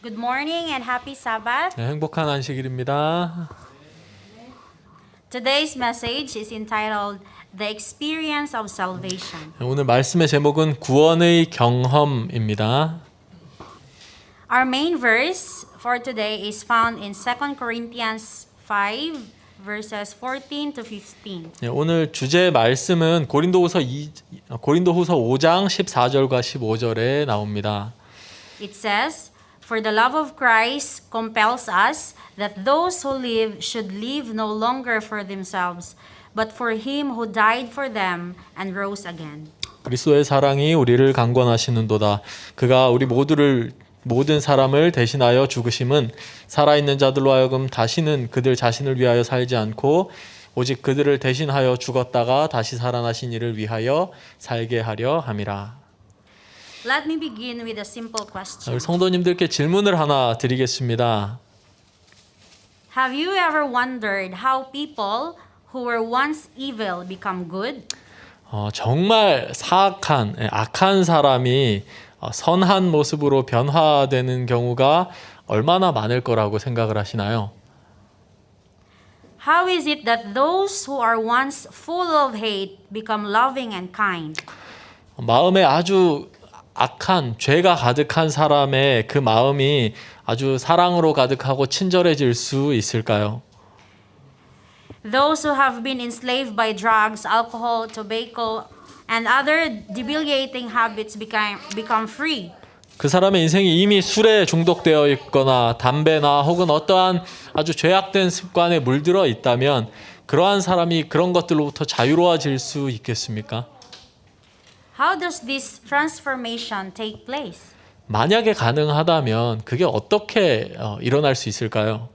Good morning and happy Sabbath. 네, 행복한 안식일입니다. Today's message is entitled The Experience of Salvation. 오늘 말씀의 제목은 구원의 경험입니다. Our main verse for today is found in 2 Corinthians 5 verses 14 to 15. 네, 오늘 주제 말씀은 고린도후서 5장 14절과 15절에 나옵니다. It says, For the love of Christ compels us that those who live should live no longer for themselves, but for him who died for them and rose again. 그리스도의 사랑이 우리를 강권하시는도다. 그가 우리 모든 사람을 대신하여 죽으심은 살아있는 자들로 하여금 다시는 그들 자신을 위하여 살지 않고 오직 그들을 대신하여 죽었다가 다시 살아나신 이를 위하여 살게 하려 함이라. Let me begin with a simple question. 우리 성도님들께 질문을 하나 드리겠습니다. Have you ever wondered how people who were once evil become good? 정말 악한 사람이 선한 모습으로 변화되는 경우가 얼마나 많을 거라고 생각을 하시나요? How is it that those who are once full of hate become loving and kind? 마음에 아주 악한 죄가 가득한 사람의 그 마음이 아주 사랑으로 가득하고 친절해질 수 있을까요? Those who have been enslaved by drugs, alcohol, tobacco, and other debilitating habits become free. 그 사람의 인생이 이미 술에 중독되어 있거나 담배나 혹은 어떠한 아주 죄악된 습관에 물들어 있다면 그러한 사람이 그런 것들로부터 자유로워질 수 있겠습니까? How does this transformation take place? 만약에 가능하다면 그게 어떻게 일어날 수 있을까요?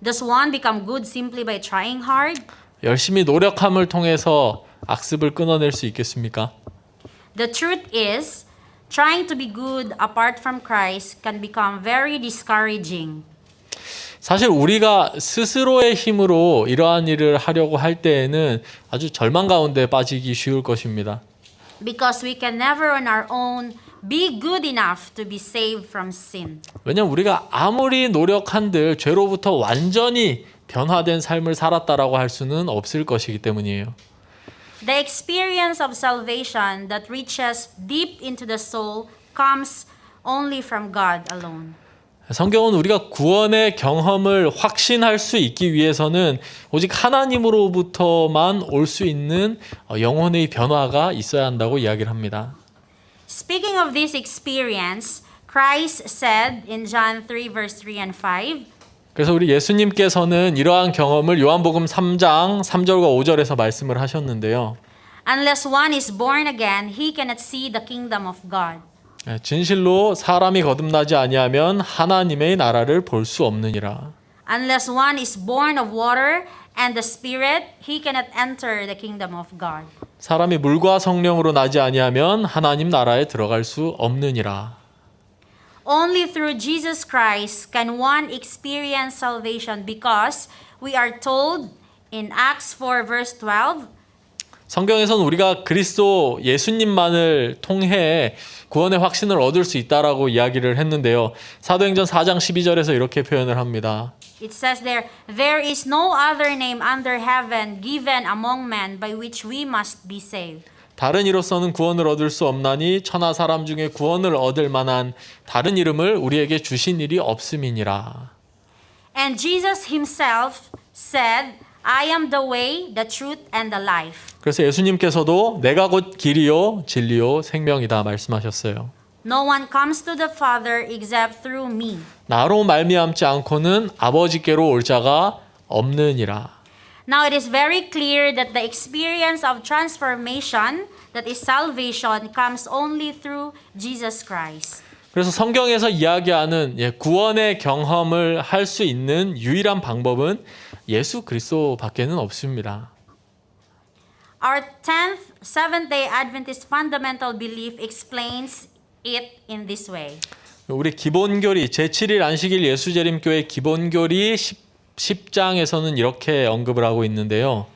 Does one become good simply by trying hard? 열심히 노력함을 통해서 악습을 끊어낼 수 있겠습니까? The truth is, trying to be good apart from Christ can become very discouraging. 사실 우리가 스스로의 힘으로 이러한 일을 하려고 할 때에는 아주 절망 가운데 빠지기 쉬울 것입니다. Because we can never on our own be good enough to be saved from sin. 왜냐하면 우리가 아무리 노력한들 죄로부터 완전히 변화된 삶을 살았다라고 할 수는 없을 것이기 때문이에요. The experience of salvation that reaches deep into the soul comes only from God alone. 성경은 우리가 구원의 경험을 확신할 수 있기 위해서는 오직 하나님으로부터만 올 수 있는 영혼의 변화가 있어야 한다고 이야기를 합니다. Speaking of this experience, Christ said in John 3 verse 3 and 5, 그래서 우리 예수님께서는 이러한 경험을 요한복음 3장 3절과 5절에서 말씀을 하셨는데요. Unless one is born again, he cannot see the kingdom of God. 진실로 사람이 거듭나지 아니하면 하나님의 나라를 볼 수 없느니라. Unless one is born of water and the Spirit, he cannot enter the kingdom of God. 사람이 물과 성령으로 나지 아니하면 하나님 나라에 들어갈 수 없느니라. Only through Jesus Christ can one experience salvation because we are told in Acts 4 verse 12, 성경에서는 우리가 그리스도 예수님만을 통해 구원의 확신을 얻을 수 있다라고 이야기를 했는데요. 사도행전 4장 12절에서 이렇게 표현을 합니다. it says there is no other name under heaven given among men by which we must be saved. 다른 이로서는 구원을 얻을 수 없나니 천하 사람 중에 구원을 얻을 만한 다른 이름을 우리에게 주신 일이 없음이니라. And Jesus himself said, I am the way, the truth, and the life. 그래서 예수님께서도 내가 곧 길이요 진리요 생명이다 말씀하셨어요. No one comes to the Father except through me. 나로 말미암지 않고는 아버지께로 올 자가 없느니라. Now it is very clear that the experience of transformation, that is salvation, comes only through Jesus Christ. 그래서 성경에서 이야기하는 구원의 경험을 할 수 있는 유일한 방법은 예수 그리스도밖에는 없습니다. Our 10th Seventh-day Adventist fundamental belief explains it in this way. 우리 기본교리 제7일 안식일 예수재림교회 기본교리 10장에서는 이렇게 언급을 하고 있는데요.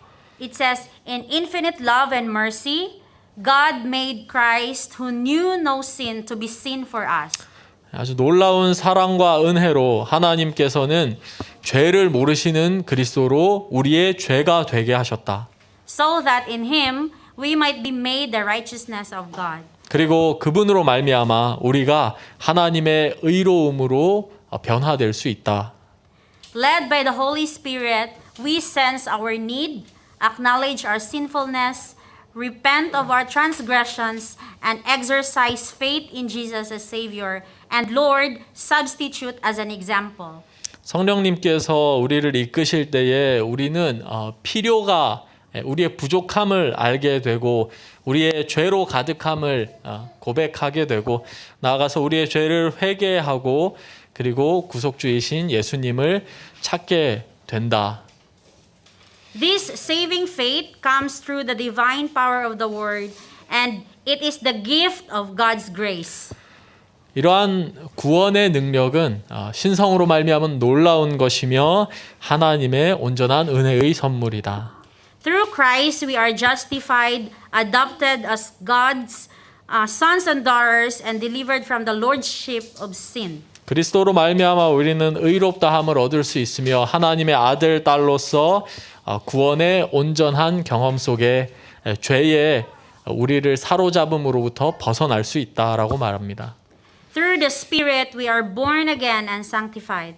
It says, In infinite love and mercy, God made Christ who knew no sin to be sin for us. 아주 놀라운 사랑과 은혜로 하나님께서는 죄를 모르시는 그리스도로 우리의 죄가 되게 하셨다. so that in him we might be made the righteousness of God. 그리고 그분으로 말미암아 우리가 하나님의 의로움으로 변화될 수 있다. Led by the Holy Spirit, we sense our need, acknowledge our sinfulness, repent of our transgressions, and exercise faith in Jesus as Savior and Lord, substitute as an example. 성령님께서 우리를 이끄실 때에 우리는 필요가 우리의 부족함을 알게 되고 우리의 죄로 가득함을 고백하게 되고 나아가서 우리의 죄를 회개하고 그리고 구속주이신 예수님을 찾게 된다. This saving faith comes through the divine power of the Word, and it is the gift of God's grace. 이러한 구원의 능력은 신성으로 말미암은 놀라운 것이며 하나님의 온전한 은혜의 선물이다. Through Christ, we are justified, adopted as God's sons and daughters, and delivered from the lordship of sin. 그리스도로 말미암아 우리는 의롭다함을 얻을 수 있으며 하나님의 아들 딸로서 구원의 온전한 경험 속에 죄의 우리를 사로잡음으로부터 벗어날 수 있다라고 말합니다. Through the Spirit, we are born again and sanctified.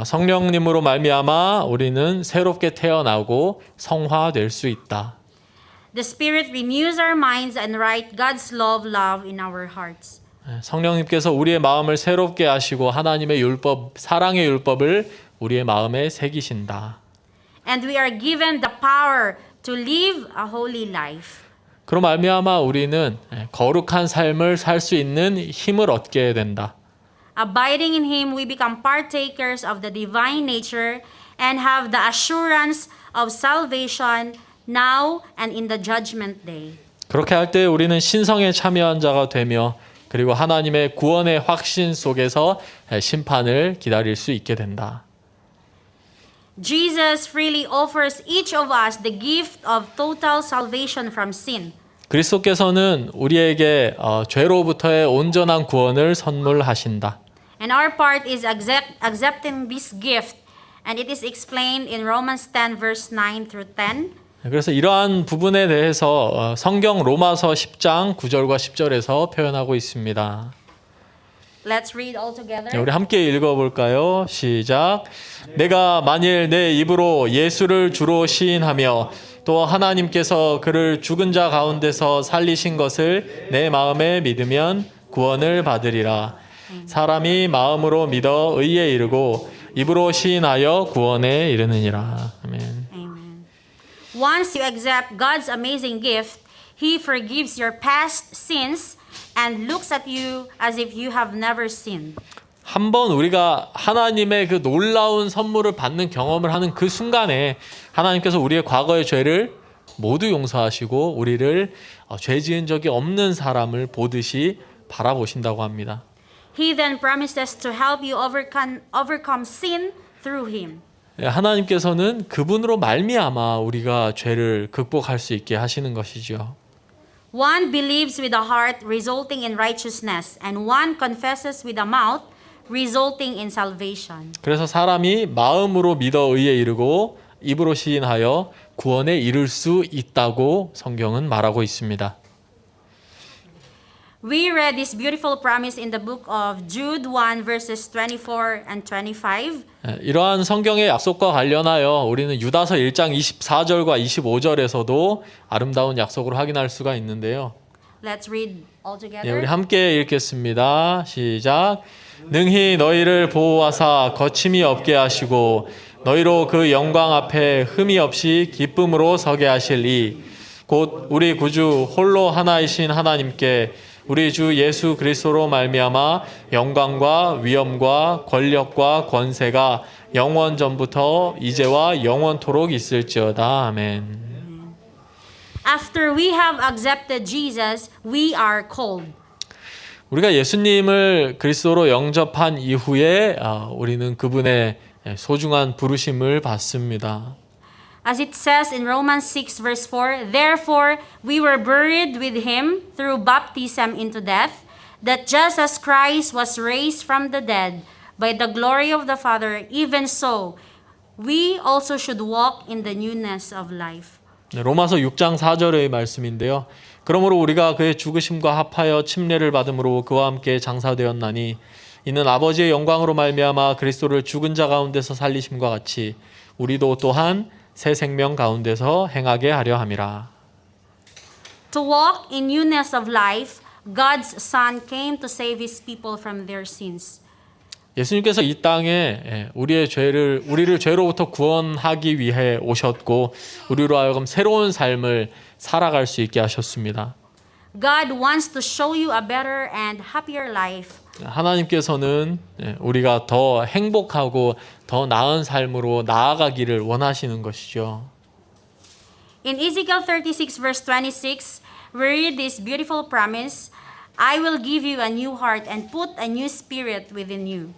성령님으로 말미암아 우리는 새롭게 태어나고 성화될 수 있다. The Spirit renews our minds and write God's love in our hearts. 성령님께서 우리의 마음을 새롭게 하시고 하나님의 율법, 사랑의 율법을 우리의 마음에 새기신다. And we are given the power to live a holy life. 그로 말미암아 우리는 거룩한 삶을 살 수 있는 힘을 얻게 된다. Abiding in Him, we become partakers of the divine nature and have the assurance of salvation now and in the judgment day. 그렇게 할 때 우리는 신성에 참여한 자가 되며 그리고 하나님의 구원의 확신 속에서 심판을 기다릴 수 있게 된다. Jesus freely offers each of us the gift of total salvation from sin. 그리스도께서는 우리에게 죄로부터의 온전한 구원을 선물하신다. And our part is accepting this gift, and it is explained in Romans 10 verse 9 through 10. 그래서 이러한 부분에 대해서 성경 로마서 10장 9절과 10절에서 표현하고 있습니다. Let's read all together. 우리 함께 읽어볼까요? 시작. 내가 만일 내 입으로 예수를 주로 시인하며 또 하나님께서 그를 죽은 자 가운데서 살리신 것을 내 마음에 믿으면 구원을 받으리라. 사람이 마음으로 믿어 의에 이르고 입으로 시인하여 구원에 이르느니라. 아멘. Amen. Once you accept God's amazing gift, He forgives your past sins and looks at you as if you have never sinned. 한번 우리가 하나님의 그 놀라운 선물을 받는 경험을 하는 그 순간에 하나님께서 우리의 과거의 죄를 모두 용서하시고 우리를 죄 지은 적이 없는 사람을 보듯이 바라보신다고 합니다. He then promises to help you overcome sin through Him. 하나님께서는 그분으로 말미암아 우리가 죄를 극복할 수 있게 하시는 것이죠. One believes with the heart, resulting in righteousness, and one confesses with the mouth, resulting in salvation. 그래서 사람이 마음으로 믿어 의에 이르고 입으로 시인하여 구원에 이를 수 있다고 성경은 말하고 있습니다. We read this beautiful promise in the book of Jude 1 verses 24 and 25. 이러한 성경의 약속과 관련하여 우리는 유다서 1장 24절과 25절에서도 아름다운 약속을 확인할 수가 있는데요. Let's read all 우리 together. 함께 읽겠습니다. 시작. 능히 너희를 보호하사 거침이 없게 하시고 너희로 그 영광 앞에 흠이 없이 기쁨으로 서게 하실 이 곧 우리 구주 홀로 하나이신 하나님께 우리 주 예수 그리스도로 말미암아 영광과 위엄과 권력과 권세가 영원 전부터 이제와 영원토록 있을지어다. 아멘. After we have accepted Jesus, we are called. 우리가 예수님을 그리스도로 영접한 이후에 우리는 그분의 소중한 부르심을 받습니다. As it says in Romans 6 verse 4, therefore we were buried with him through baptism into death, that just as Christ was raised from the dead by the glory of the Father, even so we also should walk in the newness of life. 네, 로마서 6장 4절의 말씀인데요. 그러므로 우리가 그의 죽으심과 합하여 침례를 받음으로 그와 함께 장사되었나니 이는 아버지의 영광으로 말미암아 그리스도를 죽은 자 가운데서 살리심과 같이 우리도 또한 새 생명 가운데서 행하게 하려 함이라. To walk in newness of life, God's Son came to save His people from their sins. 예수님께서 이 땅에 우리를 죄로부터 구원하기 위해 오셨고 우리로 하여금 새로운 삶을 살아갈 수 있게 하셨습니다. God wants to show you a better and happier life. 하나님께서는 우리가 더 행복하고 더 나은 삶으로 나아가기를 원하시는 것이죠. In Ezekiel 36 verse 26, we read this beautiful promise, I will give you a new heart and put a new spirit within you.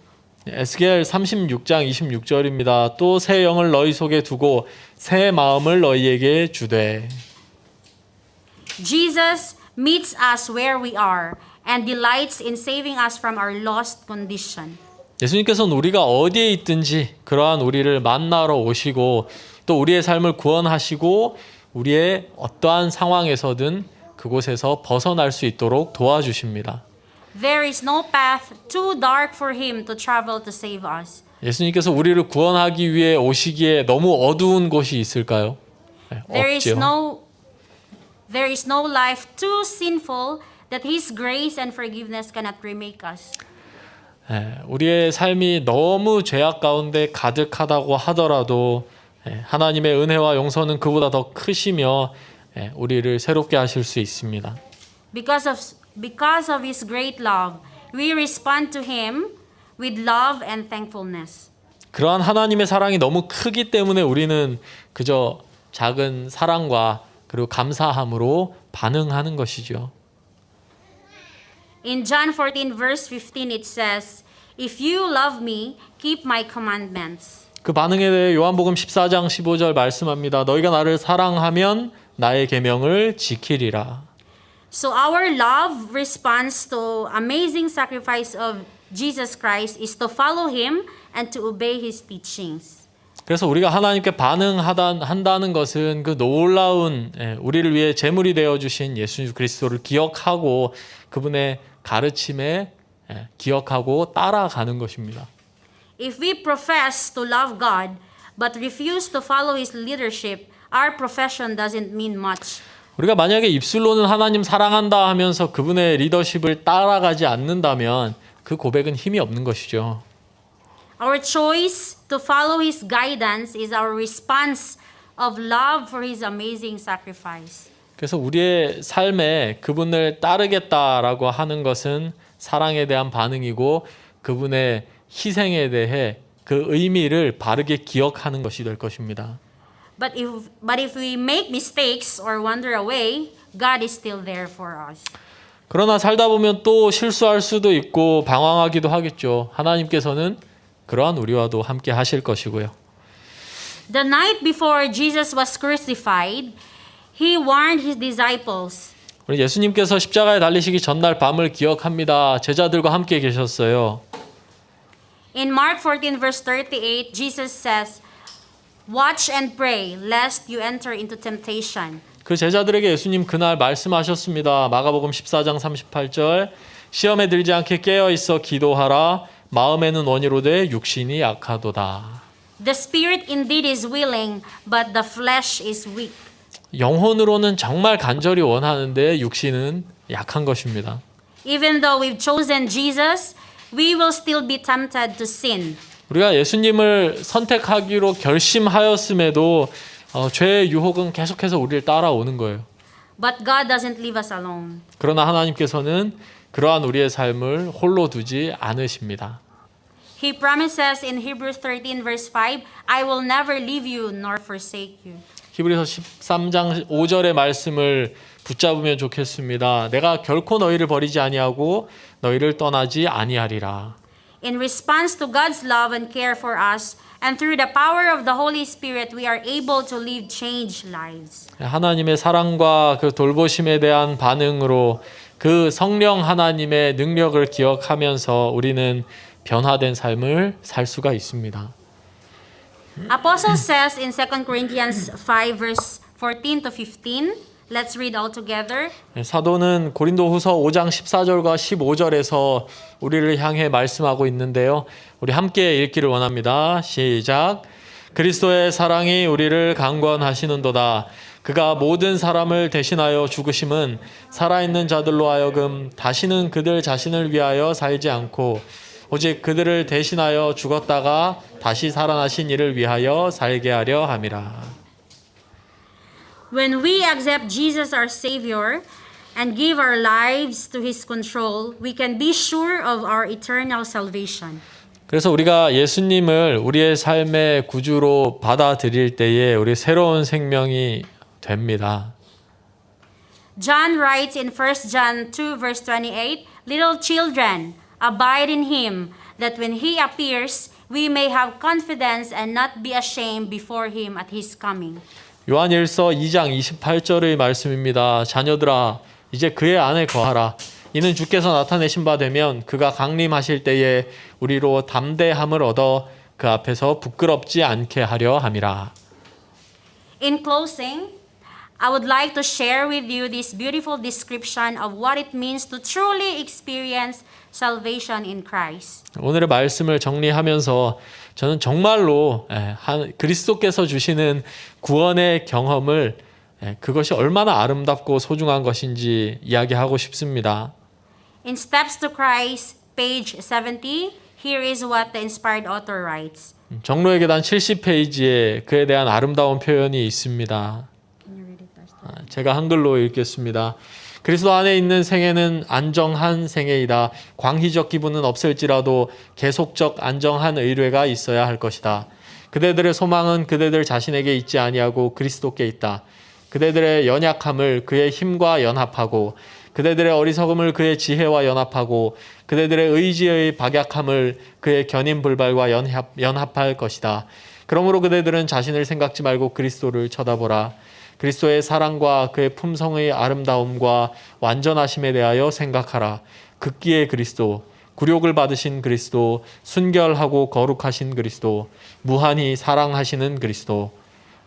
에스겔 36장 26절입니다. 또 새 영을 너희 속에 두고 새 마음을 너희에게 주되. Jesus meets us where we are and delights in saving us from our lost condition. 예수님께서는 우리가 어디에 있든지 그러한 우리를 만나러 오시고 또 우리의 삶을 구원하시고 우리의 어떠한 상황에서든 그곳에서 벗어날 수 있도록 도와주십니다. There is no path too dark for him to travel to save us. 예수님께서 우리를 구원하기 위해 오시기에 너무 어두운 곳이 있을까요? 네, 없지요. There is no life too sinful that His grace and forgiveness cannot remake us. 우리의 삶이 너무 죄악 가운데 가득하다고 하더라도 하나님의 은혜와 용서는 그보다 더 크시며 우리를 새롭게 하실 수 있습니다. Because of His great love, we respond to Him with love and thankfulness. 그러한 하나님의 사랑이 너무 크기 때문에 우리는 그저 작은 사랑과 그리고 감사함으로 반응하는 것이죠. In John 14 verse 15 it says, If you love me, keep my commandments. 그 반응에 대해 요한복음 14장 15절 말씀합니다. 너희가 나를 사랑하면 나의 계명을 지키리라. So our love response to amazing sacrifice of Jesus Christ is to follow Him and to obey His teachings. 그래서 우리가 하나님께 반응한다는 것은 그 놀라운 우리를 위해 제물이 되어 주신 예수 그리스도를 기억하고 그분의 가르침에 기억하고 따라가는 것입니다. If we profess to love God but refuse to follow His leadership, our profession doesn't mean much. 우리가 만약에 입술로는 하나님 사랑한다 하면서 그분의 리더십을 따라가지 않는다면 그 고백은 힘이 없는 것이죠. Our choice to follow His guidance is our response of love for His amazing sacrifice. 그래서 우리의 삶에 그분을 따르겠다라고 하는 것은 사랑에 대한 반응이고 그분의 희생에 대해 그 의미를 바르게 기억하는 것이 될 것입니다. But if we make mistakes or wander away, God is still there for us. 그러나 살다 보면 또 실수할 수도 있고 방황하기도 하겠죠. 하나님께서는 그러한 우리와도 함께 하실 것이고요. The night before Jesus was crucified, He warned His disciples. 우리 예수님께서 십자가에 달리시기 전날 밤을 기억합니다. 제자들과 함께 계셨어요. In Mark 14 verse 38, Jesus says, Watch and pray, lest you enter into temptation. 그 제자들에게 예수님 그날 말씀하셨습니다. 마가복음 14장 38절 시험에 들지 않게 깨어 있어 기도하라. 마음에는 원이로되 육신이 약하도다. The spirit indeed is willing, but the flesh is weak. 영혼으로는 정말 간절히 원하는데 육신은 약한 것입니다. Even though we've chosen Jesus, we will still be tempted to sin. 우리가 예수님을 선택하기로 결심하였음에도 죄의 유혹은 계속해서 우리를 따라오는 거예요. But God doesn't leave us alone. 그러나 하나님께서는 그러한 우리의 삶을 홀로 두지 않으십니다. He promises in Hebrews 13 verse 5, I will never leave you nor forsake you. 히브리서 13장 5절의 말씀을 붙잡으면 좋겠습니다. 내가 결코 너희를 버리지 아니하고 너희를 떠나지 아니하리라. In response to God's love and care for us, and through the power of the Holy Spirit, we are able to live changed lives. 하나님의 사랑과 그 돌보심에 대한 반응으로 그 성령 하나님의 능력을 기억하면서 우리는 변화된 삶을 살 수가 있습니다. Apostle says in 2 Corinthians 5 verse 14 to 15, let's read all together. 사도는 고린도후서 5장 14절과 15절에서 우리를 향해 말씀하고 있는데요. 우리 함께 읽기를 원합니다. 시작. 그리스도의 사랑이 우리를 강권하시는도다. 그가 모든 사람을 대신하여 죽으심은 살아있는 자들로 하여금 다시는 그들 자신을 위하여 살지 않고 오직 그들을 대신하여 죽었다가 다시 살아나신 이를 위하여 살게 하려 함이라. When we accept Jesus our Savior and give our lives to His control, we can be sure of our eternal salvation. 그래서 우리가 예수님을 우리의 삶의 구주로 받아들일 때에 우리 새로운 생명이 됩니다. John writes in 1 John 2 verse 28, Little children, abide in Him, that when He appears, we may have confidence and not be ashamed before Him at His coming. 요한일서 2장 28절의 말씀입니다. 자녀들아 이제 그의 안에 거하라. 이는 주께서 나타내신 바 되면 그가 강림하실 때에 우리로 담대함을 얻어 그 앞에서 부끄럽지 않게 하려 함이라. In closing, I would like to share with you this beautiful description of what it means to truly experience salvation in Christ. 오늘의 말씀을 정리하면서 저는 정말로 그리스도께서 주시는 구원의 경험을 그것이 얼마나 아름답고 소중한 것인지 이야기하고 싶습니다. In Steps to Christ, page 70, here is what the inspired author writes. 정로의 계단 70페이지에 그에 대한 아름다운 표현이 있습니다. Can you read it, Pastor? 제가 한글로 읽겠습니다. 그리스도 안에 있는 생애는 안정한 생애이다. 광희적 기분은 없을지라도 계속적 안정한 의뢰가 있어야 할 것이다. 그대들의 소망은 그대들 자신에게 있지 아니하고 그리스도께 있다. 그대들의 연약함을 그의 힘과 연합하고 그대들의 어리석음을 그의 지혜와 연합하고 그대들의 의지의 박약함을 그의 견인불발과 연합할 것이다. 그러므로 그대들은 자신을 생각지 말고 그리스도를 쳐다보라. 그리스도의 사랑과 그의 품성의 아름다움과 완전하심에 대하여 생각하라. 극기의 그리스도, 굴욕을 받으신 그리스도, 순결하고 거룩하신 그리스도, 무한히 사랑하시는 그리스도.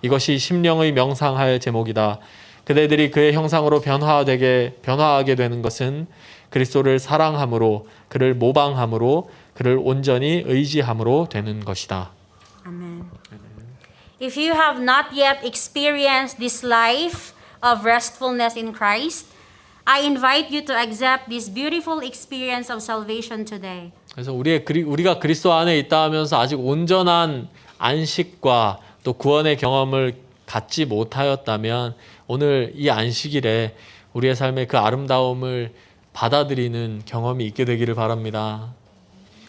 이것이 심령의 명상할 제목이다. 그대들이 그의 형상으로 변화하게 되는 것은 그리스도를 사랑함으로, 그를 모방함으로, 그를 온전히 의지함으로 되는 것이다. Amen. If you have not yet experienced this life of restfulness in Christ, I invite you to accept this beautiful experience of salvation today. 그래서 우리가 그리스도 안에 있다 하면서 아직 온전한 안식과 또 구원의 경험을 갖지 못하였다면 오늘 이 안식일에 우리의 삶의 그 아름다움을 받아들이는 경험이 있게 되기를 바랍니다.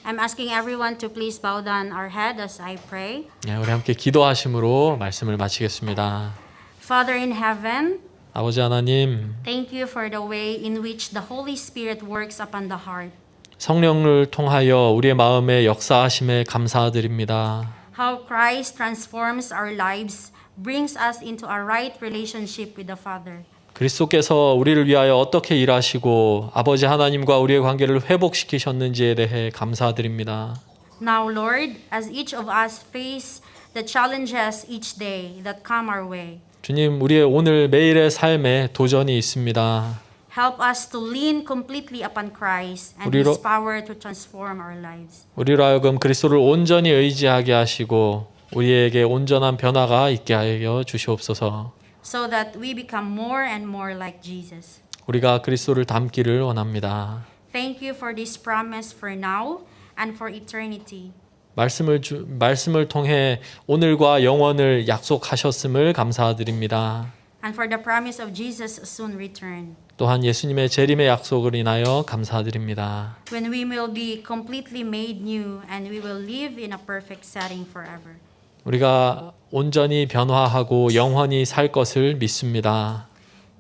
I'm asking everyone to please bow down our head as I pray. 네, 우리 함께 기도하심으로 말씀을 마치겠습니다. Father in heaven, 아버지 하나님, thank you for the way in which the Holy Spirit works upon the heart. 성령을 통하여 우리의 마음에 역사하심에 감사드립니다. How Christ transforms our lives, brings us into a right relationship with the Father. 그리스도께서 우리를 위하여 어떻게 일하시고 아버지 하나님과 우리의 관계를 회복시키셨는지에 대해 감사드립니다. Now, Lord, as each of us face the challenges each day that come our way, 주님, 우리의 오늘 매일의 삶에 도전이 있습니다. help us to lean completely upon Christ and 우리로- His power to transform our lives. 우리로 하여금 그리스도를 온전히 의지하게 하시고 우리에게 온전한 변화가 있게 하여 주시옵소서. So that we become more and more like Jesus. 우리가 그리스도를 닮기를 원합니다. Thank you for this promise for now and for eternity. 말씀을 통해 오늘과 영원을 약속하셨음을 감사드립니다. And for the promise of Jesus' soon return, 또한 예수님의 재림의 약속을 인하여 감사드립니다. when we will be completely made new and we will live in a perfect setting forever. 우리가 온전히 변화하고 영원히 살 것을 믿습니다.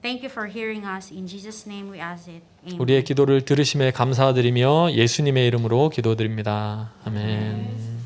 Thank you for hearing us. In Jesus' name we ask it. Amen. 우리의 기도를 들으심에 감사드리며 예수님의 이름으로 기도드립니다. 아멘.